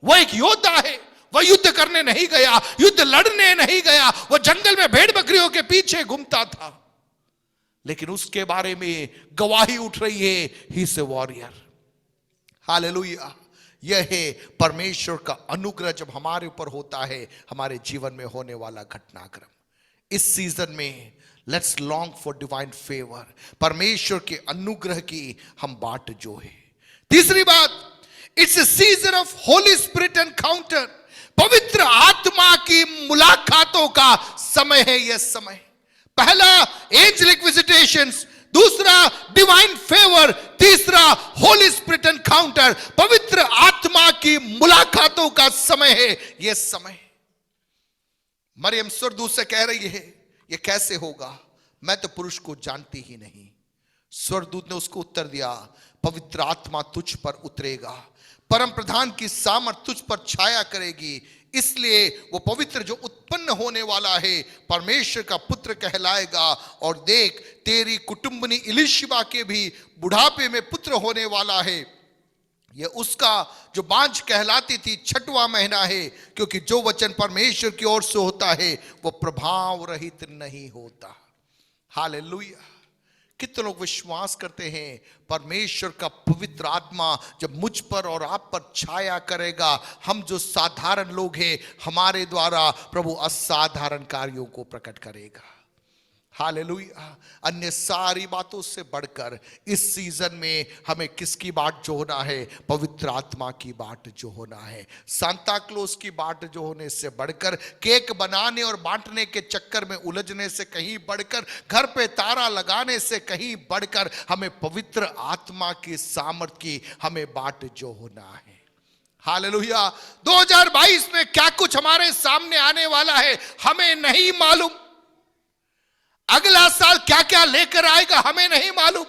वह एक योद्धा है। वह युद्ध करने नहीं गया, युद्ध लड़ने नहीं गया, वह जंगल में भेड़ बकरियों के पीछे घूमता था, लेकिन उसके बारे में गवाही उठ रही है, he is a warrior. Hallelujah. यह है परमेश्वर का अनुग्रह जब हमारे ऊपर होता है, हमारे जीवन में होने वाला घटनाक्रम। इस सीजन में let's long for divine favour. परमेश्वर के अनुग्रह की हम बाट जो है। तीसरी बात, it's a season of Holi spirit encounter. पवित्र आत्मा की मुलाकातों का समय है यह समय। पहला एंजेलिक विजिटेशंस, दूसरा डिवाइन फेवर, तीसरा होली स्पिरिट एनकाउंटर, पवित्र आत्मा की मुलाकातों का समय है यह समय। मरियम स्वर्गदूत से कह रही है यह कैसे होगा, मैं तो पुरुष को जानती ही नहीं। स्वर्गदूत ने उसको उत्तर दिया, पवित्र आत्मा तुझ पर उतरेगा, परम प्रधान की सामर्थ तुझ पर छाया करेगी, इसलिए वो पवित्र जो उत्पन्न होने वाला है परमेश्वर का पुत्र कहलाएगा। और देख, तेरी कुटुंबनी इलिशिबा के भी बुढ़ापे में पुत्र होने वाला है। यह उसका जो बांझ कहलाती थी 6वां महीना है, क्योंकि जो वचन परमेश्वर की ओर से होता है वो प्रभाव रहित नहीं होता। हालेलुया। कितने लोग विश्वास करते हैं परमेश्वर का पवित्र आत्मा जब मुझ पर और आप पर छाया करेगा, हम जो साधारण लोग हैं हमारे द्वारा प्रभु असाधारण कार्यों को प्रकट करेगा। हालेलुया। अन्य सारी बातों से बढ़कर इस सीजन में हमें किसकी बाट जो होना है, पवित्र आत्मा की बाट जो होना है। सांता क्लॉज की बाट जो होने से बढ़कर, केक बनाने और बांटने के चक्कर में उलझने से कहीं बढ़कर, घर पे तारा लगाने से कहीं बढ़कर, हमें पवित्र आत्मा की सामर्थ की हमें बाट जो होना है। हालेलुया। 2022 में क्या कुछ हमारे सामने आने वाला है हमें नहीं मालूम। अगला साल क्या क्या लेकर आएगा हमें नहीं मालूम,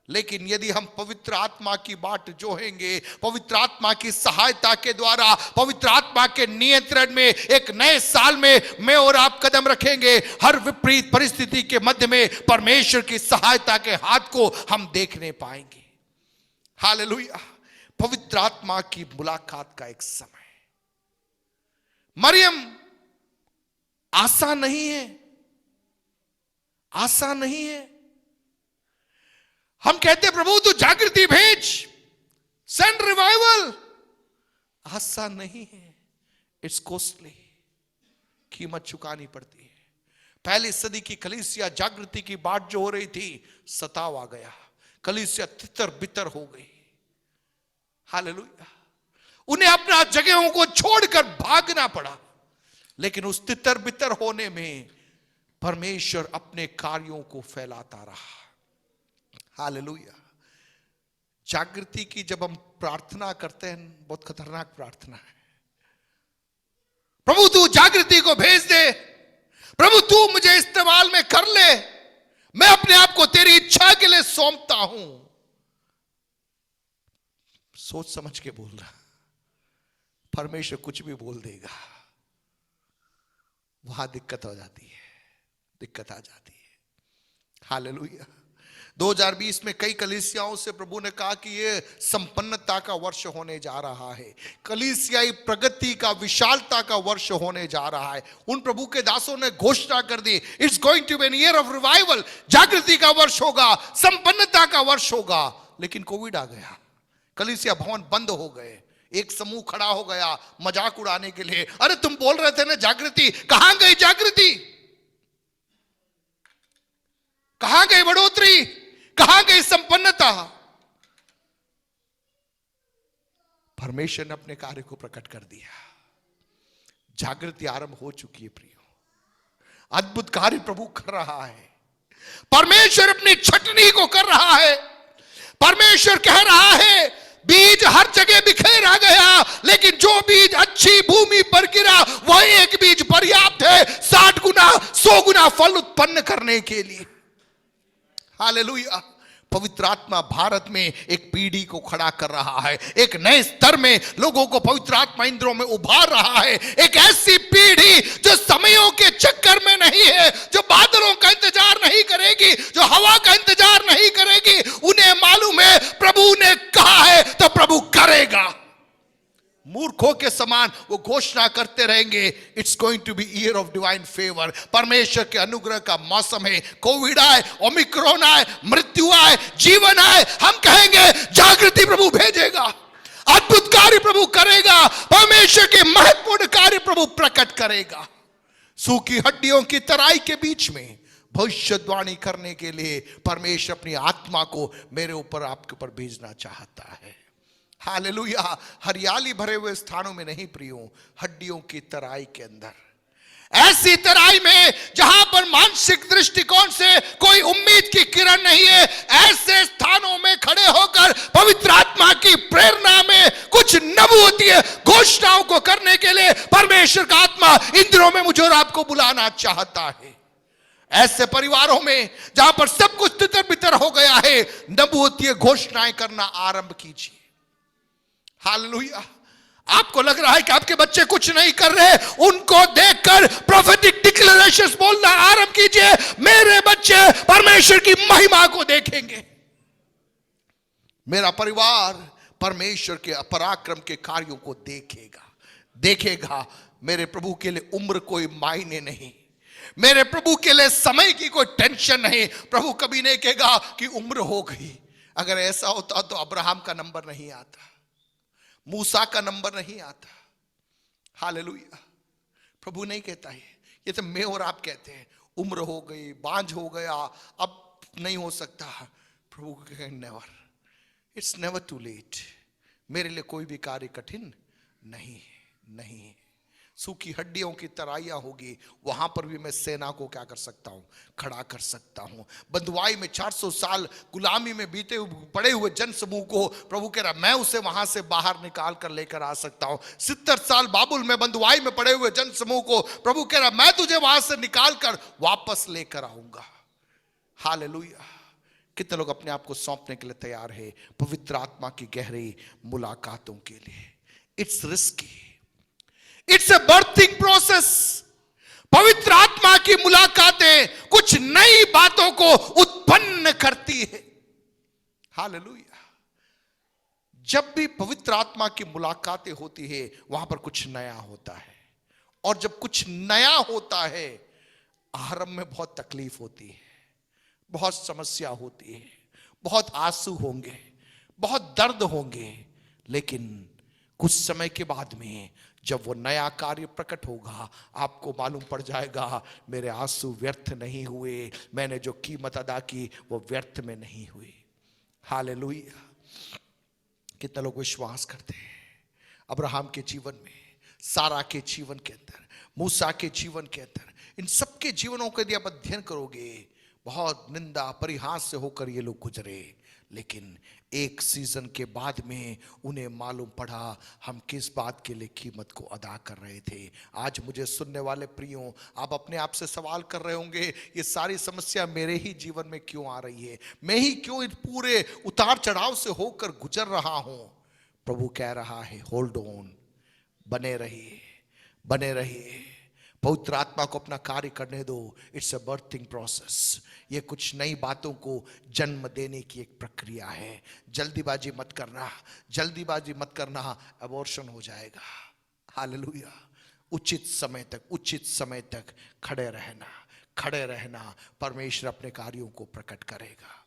लेकिन यदि हम पवित्र आत्मा की बाट जोहेंगे, पवित्र आत्मा की सहायता के द्वारा, पवित्र आत्मा के नियंत्रण में एक नए साल में मैं और आप कदम रखेंगे, हर विपरीत परिस्थिति के मध्य में परमेश्वर की सहायता के हाथ को हम देखने पाएंगे। हालेलुया। पवित्र आत्मा की मुलाकात का एक समय। मरियम आसान नहीं है, आसान नहीं है। हम कहते प्रभु तू जागृति भेज, सेंड रिवाइवल। आसान नहीं है, इट्स कॉस्टली, कीमत चुकानी पड़ती है। पहली सदी की कलीसिया जागृति की बात जो हो रही थी, सताव आ गया, कलीसिया तितर बितर हो गई। हालेलुया। उन्हें अपना जगहों को छोड़कर भागना पड़ा, लेकिन उस तितर बितर होने में परमेश्वर अपने कार्यों को फैलाता रहा। हालेलुया। जागृति की जब हम प्रार्थना करते हैं, बहुत खतरनाक प्रार्थना है। प्रभु तू जागृति को भेज दे, प्रभु तू मुझे इस्तेमाल में कर ले, मैं अपने आप को तेरी इच्छा के लिए सौंपता हूं। सोच समझ के बोल रहा, परमेश्वर कुछ भी बोल देगा, वहां दिक्कत हो जाती है, दिक्कत आ जाती है। हालेलुया। 2020 में कई कलीसियाओं से प्रभु ने कहा कि यह संपन्नता का वर्ष होने जा रहा है, कलीसियाई प्रगति का, विशालता का वर्ष होने जा रहा है। उन प्रभु के दासों ने घोषणा कर दी, it's going to be an year of revival. जागृति का वर्ष होगा, संपन्नता का वर्ष होगा। लेकिन कोविड आ गया, कलीसिया भवन बंद हो गए। एक समूह खड़ा हो गया मजाक उड़ाने के लिए, अरे तुम बोल रहे थे ना जागृति, कहां गई जागृति, कहां गई बढ़ोतरी, कहां गई संपन्नता। परमेश्वर ने अपने कार्य को प्रकट कर दिया। जागृति आरंभ हो चुकी है प्रियो, अद्भुत कार्य प्रभु कर रहा है। परमेश्वर अपनी छटनी को कर रहा है। परमेश्वर कह रहा है बीज हर जगह बिखेरा गया, लेकिन जो बीज अच्छी भूमि पर गिरा वही एक बीज पर्याप्त है 60 गुना 100 गुना फल उत्पन्न करने के लिए। हालेलुया। पवित्र आत्मा भारत में एक पीढ़ी को खड़ा कर रहा है, एक नए स्तर में लोगों को पवित्र आत्मा इंद्रियों में उभार रहा है। एक ऐसी पीढ़ी जो समयों के चक्कर में नहीं है, जो बादलों का इंतजार नहीं करेगी, जो हवा का इंतजार नहीं करेगी। उन्हें मालूम है प्रभु ने कहा है तो प्रभु करेगा। मूर्खों के समान वो घोषणा करते रहेंगे, it's going to be year of divine favour. परमेश्वर के अनुग्रह का मौसम है। कोविड आए, ओमिक्रॉन आए, मृत्यु आए, जीवन आए, हम कहेंगे जागृति प्रभु भेजेगा, अद्भुत कार्य प्रभु करेगा, परमेश्वर के महत्वपूर्ण कार्य प्रभु प्रकट करेगा। सूखी हड्डियों की तराई के बीच में भविष्यवाणी करने के लिए परमेश्वर अपनी आत्मा को मेरे ऊपर, आपके ऊपर भेजना चाहता है। हालेलुया। हरियाली भरे हुए स्थानों में नहीं प्रियो, हड्डियों की तराई के अंदर ऐसी तराई में जहां पर मानसिक दृष्टिकोण से कोई उम्मीद की किरण नहीं है, ऐसे स्थानों में खड़े होकर पवित्र आत्मा की प्रेरणा में कुछ नबूवतीय घोषणाओं को करने के लिए परमेश्वर का आत्मा इन दिनों में मुझे और आपको बुलाना चाहता है। ऐसे परिवारों में जहां पर सब कुछ तितर बितर हो गया है, नबूवतीय घोषणाएं करना आरंभ कीजिए। हालेलुया। आपको लग रहा है कि आपके बच्चे कुछ नहीं कर रहे, उनको देखकर प्रोफेटिक डिक्लेरेशंस बोलना आरंभ कीजिए। मेरे बच्चे परमेश्वर की महिमा को देखेंगे, मेरा परिवार परमेश्वर के पराक्रम के कार्यों को देखेगा। मेरे प्रभु के लिए उम्र कोई मायने नहीं, मेरे प्रभु के लिए समय की कोई टेंशन नहीं। प्रभु कभी नहीं कहेगा कि उम्र हो गई। अगर ऐसा होता तो अब्राहम का नंबर नहीं आता, मूसा का नंबर नहीं आता। हालेलुया। प्रभु नहीं कहता है, ये तो मैं और आप कहते हैं, उम्र हो गई, बांझ हो गया, अब नहीं हो सकता। प्रभु कहे never, it's never too late. मेरे लिए कोई भी कार्य कठिन नहीं। सूखी हड्डियों की तराइयां होगी, वहां पर भी मैं सेना को क्या कर सकता हूं, खड़ा कर सकता हूं। बंधुआई में 400 साल गुलामी में बीते पड़े हुए जन समूह को प्रभु कह रहा मैं उसे वहां से बाहर निकाल कर लेकर आ सकता हूं। 70 साल बाबुल में बंधुआई में पड़े हुए जन समूह को प्रभु कह रहा मैं तुझे वहां से निकाल कर वापस लेकर आऊंगा। हालेलुया। कितने लोग अपने आप को सौंपने के लिए तैयार है पवित्र आत्मा की गहरी मुलाकातों के लिए? It's risky, it's a berthing process. पवित्र आत्मा की मुलाकातें कुछ नई बातों को उत्पन्न करती है। हालेलुया। जब भी पवित्र आत्मा की मुलाकातें होती है, वहां पर कुछ नया होता है। और जब कुछ नया होता है, आरंभ में बहुत तकलीफ होती है, बहुत समस्या होती है, बहुत आंसू होंगे, बहुत दर्द होंगे, लेकिन कुछ समय के बाद में जब वो नया कार्य प्रकट होगा, आपको मालूम पड़ जाएगा मेरे आंसू व्यर्थ नहीं हुए, मैंने जो कीमत अदा की वो व्यर्थ में नहीं हुई। हालेलुया। कितने लोग विश्वास करते हैं अब्राहम के जीवन में, सारा के जीवन के अंदर, मूसा के जीवन के अंदर, इन सबके जीवनों के यदि आप अध्ययन करोगे, बहुत निंदा परिहास से होकर ये लोग गुजरे, लेकिन एक सीजन के बाद में उन्हें मालूम पड़ा हम किस बात के लिए कीमत को अदा कर रहे थे। आज मुझे सुनने वाले प्रियों, आप अपने आप से सवाल कर रहे होंगे, ये सारी समस्या मेरे ही जीवन में क्यों आ रही है, मैं ही क्यों इस पूरे उतार चढ़ाव से होकर गुजर रहा हूं? प्रभु कह रहा है होल्ड ऑन, बने रहिए, पवित्र आत्मा को अपना कार्य करने दो। It's a berthing process. ये कुछ नई बातों को जन्म देने की एक प्रक्रिया है। जल्दीबाजी मत करना, अबॉर्शन हो जाएगा। हालेलुया। उचित समय तक खड़े रहना, परमेश्वर अपने कार्यों को प्रकट करेगा।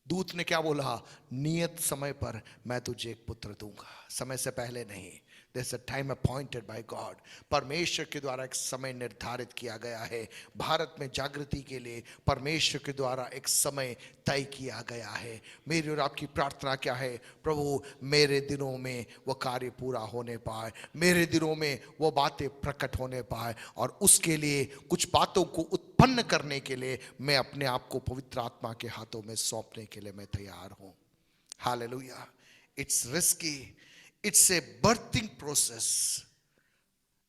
दूत ने क्या बोला? नियत समय पर मैं तुझे एक पुत्र दूंगा, समय से पहले नहीं। There's a time appointed by God. परमेश्वर के द्वारा एक समय निर्धारित किया गया है। भारत में जागृति के लिए परमेश्वर के द्वारा एक समय तय किया गया है। मेरी और आपकी प्रार्थना क्या है? प्रभु मेरे दिनों में वो कार्य पूरा होने पाए, मेरे दिनों में वो बातें प्रकट होने पाए, और उसके लिए कुछ बातों को उत्पन्न करने के लिए मैं अपने आप को पवित्र आत्मा के हाथों में सौंपने के लिए मैं तैयार हूं। Hallelujah. It's risky, it's a berthing process.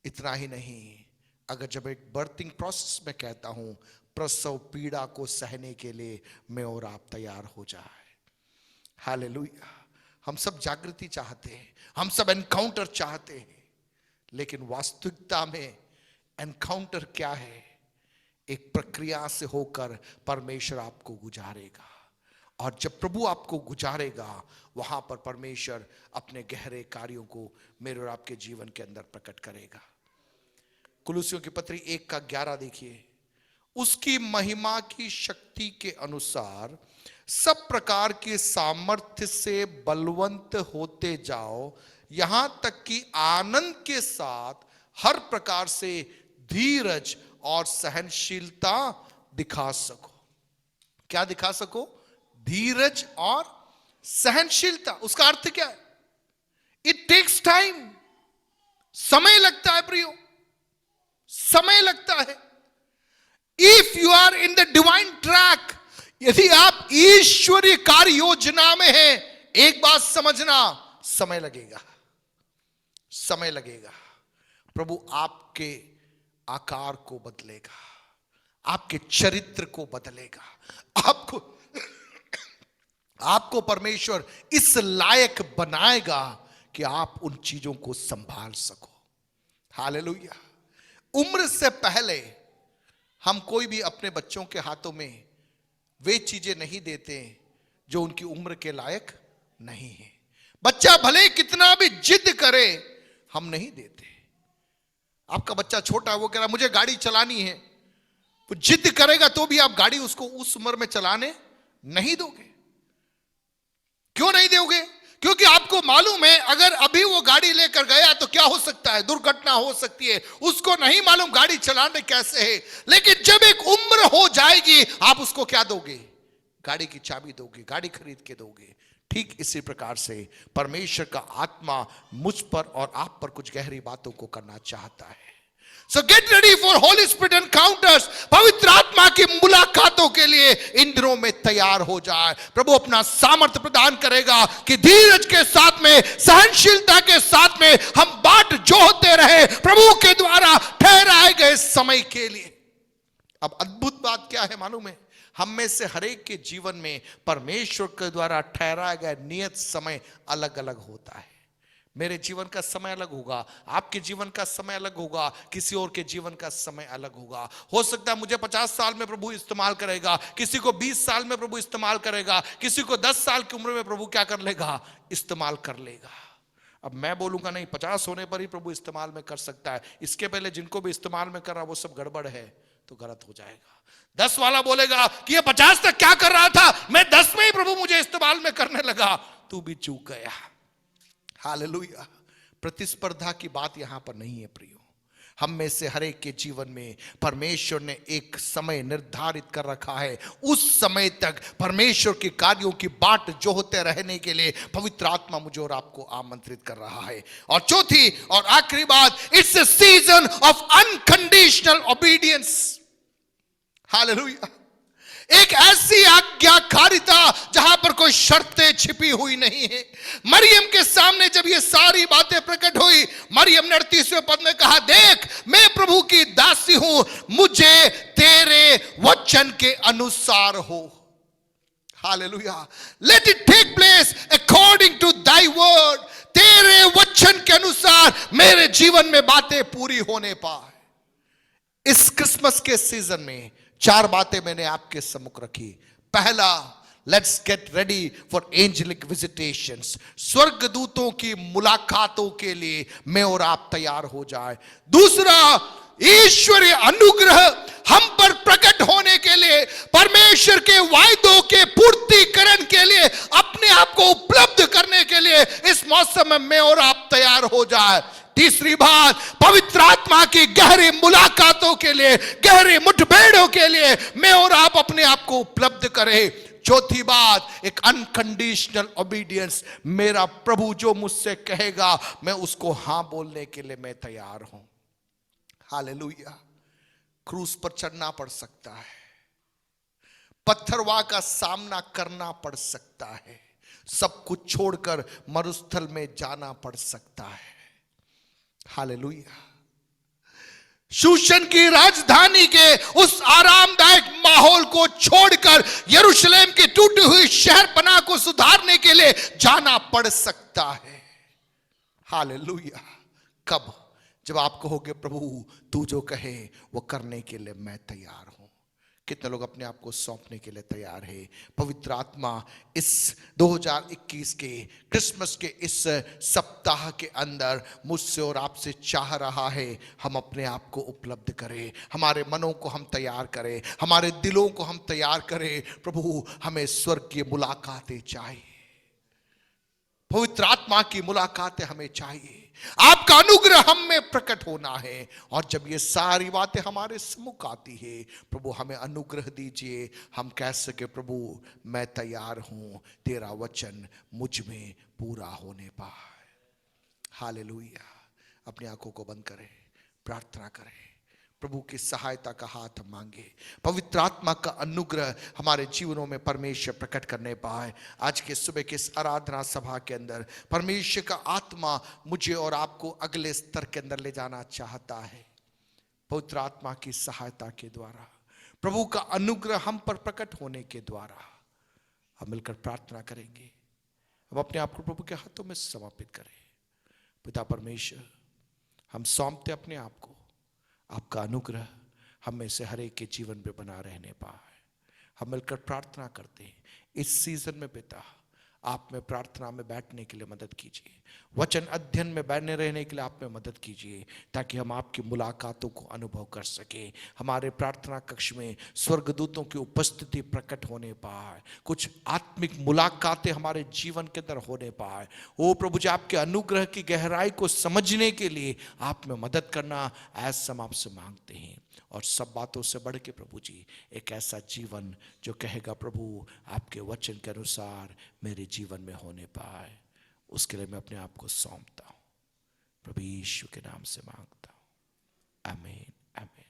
इतना ही नहीं, अगर जब एक बर्थिंग प्रोसेस में कहता हूं प्रसव पीड़ा को सहने के लिए मैं और आप तैयार हो जाए। हालेलुया। हम सब जागृति चाहते हैं, हम सब एनकाउंटर चाहते हैं, लेकिन वास्तविकता में एनकाउंटर क्या है? एक प्रक्रिया से होकर परमेश्वर आपको गुजारेगा, और जब प्रभु आपको गुजारेगा, वहां पर परमेश्वर अपने गहरे कार्यों को मेरे और आपके जीवन के अंदर प्रकट करेगा। कुलुसियों की पत्री 1:11 देखिए। उसकी महिमा की शक्ति के अनुसार सब प्रकार के सामर्थ्य से बलवंत होते जाओ, यहां तक कि आनंद के साथ हर प्रकार से धीरज और सहनशीलता दिखा सको। क्या दिखा सको? धीरज और सहनशीलता। उसका अर्थ क्या है? इट टेक्स टाइम, समय लगता है प्रियो, समय लगता है। If you are in the divine track, यदि आप ईश्वरीय कार्य योजना में हैं, एक बात समझना, समय लगेगा, समय लगेगा। प्रभु आपके आकार को बदलेगा, आपके चरित्र को बदलेगा, आपको परमेश्वर इस लायक बनाएगा कि आप उन चीजों को संभाल सको। हालेलुया। उम्र से पहले हम कोई भी अपने बच्चों के हाथों में वे चीजें नहीं देते जो उनकी उम्र के लायक नहीं है। बच्चा भले कितना भी जिद करे, हम नहीं देते। आपका बच्चा छोटा है, वो कह रहा मुझे गाड़ी चलानी है, वो जिद करेगा तो भी आप गाड़ी उसको उस उम्र में चलाने नहीं दोगे। क्यों नहीं दोगे? क्योंकि आपको मालूम है अगर अभी वो गाड़ी लेकर गया तो क्या हो सकता है, दुर्घटना हो सकती है। उसको नहीं मालूम गाड़ी चलाने कैसे है, लेकिन जब एक उम्र हो जाएगी आप उसको क्या दोगे? गाड़ी की चाबी दोगे, गाड़ी खरीद के दोगे। ठीक इसी प्रकार से परमेश्वर का आत्मा मुझ पर और आप पर कुछ गहरी बातों को करना चाहता है। So get ready for Holy Spirit encounters. पवित्र आत्मा की मुलाकातों के लिए इन दिनों में तैयार हो जाए। प्रभु अपना सामर्थ्य प्रदान करेगा कि धीरज के साथ में, सहनशीलता के साथ में हम बाट जोहते रहे प्रभु के द्वारा ठहराए गए समय के लिए। अब अद्भुत बात क्या है मालूम है? हम में से हरेक के जीवन में परमेश्वर के द्वारा ठहराया गया नियत समय अलग अलग होता है। मेरे जीवन का समय अलग होगा, आपके जीवन का समय अलग होगा, किसी और के जीवन का समय अलग होगा। हो सकता है मुझे 50 साल में प्रभु इस्तेमाल करेगा, किसी को 20 साल में प्रभु इस्तेमाल करेगा, किसी को 10 साल की उम्र में प्रभु क्या कर लेगा? इस्तेमाल कर लेगा। अब मैं बोलूंगा नहीं 50 होने पर ही प्रभु इस्तेमाल में कर सकता है, इसके पहले जिनको भी इस्तेमाल में कर रहा वो सब गड़बड़ है, तो गलत हो जाएगा। 10 वाला बोलेगा कि ये 50 तक क्या कर रहा था, मैं 10 में ही प्रभु मुझे इस्तेमाल में करने लगा, तू भी चूक गया। हालेलुया। प्रतिस्पर्धा की बात यहां पर नहीं है प्रियो। हम में से हर एक के जीवन में परमेश्वर ने एक समय निर्धारित कर रखा है। उस समय तक परमेश्वर के कार्यों की बाट जोहते रहने के लिए पवित्र आत्मा मुझे और आपको आमंत्रित कर रहा है। और चौथी और आखिरी बात, it's a season of unconditional obedience. Hallelujah. एक ऐसी आज्ञाकारिता जहां पर कोई शर्तें छिपी हुई नहीं है। मरियम के सामने जब ये सारी बातें प्रकट हुई, मरियम ने 38वें पद में कहा, देख मैं प्रभु की दासी हूं, मुझे तेरे वचन के अनुसार हो। Hallelujah. Let it take place according to thy word. तेरे वचन के अनुसार मेरे जीवन में बातें पूरी होने पाए। इस क्रिसमस के सीजन में 4 बातें मैंने आपके सम्मुख रखी। पहला, let's get ready for angelic visitations. स्वर्गदूतों की मुलाकातों के लिए मैं और आप तैयार हो जाए। दूसरा, ईश्वरीय अनुग्रह हम पर प्रकट होने के लिए, परमेश्वर के वायदों के पूर्तिकरण के लिए, अपने आप को उपलब्ध करने के लिए इस मौसम में मैं और आप तैयार हो जाए। तीसरी बात, पवित्र आत्मा की गहरी मुलाकातों के लिए, गहरी मुठभेड़ों के लिए मैं और आप अपने आप को उपलब्ध करें। चौथी बात, एक अनकंडीशनल ओबीडियंस। मेरा प्रभु जो मुझसे कहेगा मैं उसको हां बोलने के लिए मैं तैयार हूं। हालेलुया। क्रूस पर चढ़ना पड़ सकता है, पत्थरवाह का सामना करना पड़ सकता है, सब कुछ छोड़कर मरुस्थल में जाना पड़ सकता है। हालेलुया। शूशन की राजधानी के उस आरामदायक माहौल को छोड़कर यरूशलेम की टूटी हुई शहरपनाह को सुधारने के लिए जाना पड़ सकता है। हालेलुया। कब? जब आप कहोगे प्रभु तू जो कहे वो करने के लिए मैं तैयार हूं। कितने लोग अपने आप को सौंपने के लिए तैयार है? पवित्र आत्मा इस 2021 के क्रिसमस के इस सप्ताह के अंदर मुझसे और आपसे चाह रहा है हम अपने आप को उपलब्ध करें, हमारे मनों को हम तैयार करें, हमारे दिलों को हम तैयार करें। प्रभु हमें स्वर्ग की मुलाकातें चाहिए, पवित्र आत्मा की मुलाकातें हमें चाहिए, आपका अनुग्रह हम में प्रकट होना है। और जब ये सारी बातें हमारे सम्मुख आती है, प्रभु हमें अनुग्रह दीजिए, हम कह सके प्रभु मैं तैयार हूं, तेरा वचन मुझ में पूरा होने पाए। हालेलुया। अपनी आंखों को बंद करें, प्रार्थना करें। प्रभु की सहायता का हाथ हम मांगे, पवित्र आत्मा का अनुग्रह हमारे जीवनों में परमेश्वर प्रकट करने पाए। आज के सुबह के इस आराधना सभा के अंदर परमेश्वर का आत्मा मुझे और आपको अगले स्तर के अंदर ले जाना चाहता है। पवित्र आत्मा की सहायता के द्वारा, प्रभु का अनुग्रह हम पर प्रकट होने के द्वारा हम मिलकर प्रार्थना करेंगे। हम अपने आप को प्रभु के हाथों में समर्पित करें। पिता परमेश्वर, हम सौंपते अपने आप को, आपका अनुग्रह हम में से हर एक के जीवन पे बना रहने पाए। हम मिलकर प्रार्थना करते हैं इस सीजन में पिता, आप में प्रार्थना में बैठने के लिए मदद कीजिए, वचन अध्ययन में बैठने रहने के लिए आप में मदद कीजिए, ताकि हम आपकी मुलाकातों को अनुभव कर सके। हमारे प्रार्थना कक्ष में स्वर्गदूतों की उपस्थिति प्रकट होने पाए, कुछ आत्मिक मुलाकातें हमारे जीवन के अंदर होने पाए। ओ प्रभु जी, आपके अनुग्रह की गहराई को समझने के लिए आप में मदद करना, ऐसा हम आपसे मांगते हैं। और सब बातों से बढ़ के प्रभु जी, एक ऐसा जीवन जो कहेगा प्रभु आपके वचन के अनुसार मेरे जीवन में होने पाए, उसके लिए मैं अपने आप को सौंपता हूं। प्रभु यीशु के नाम से मांगता हूं।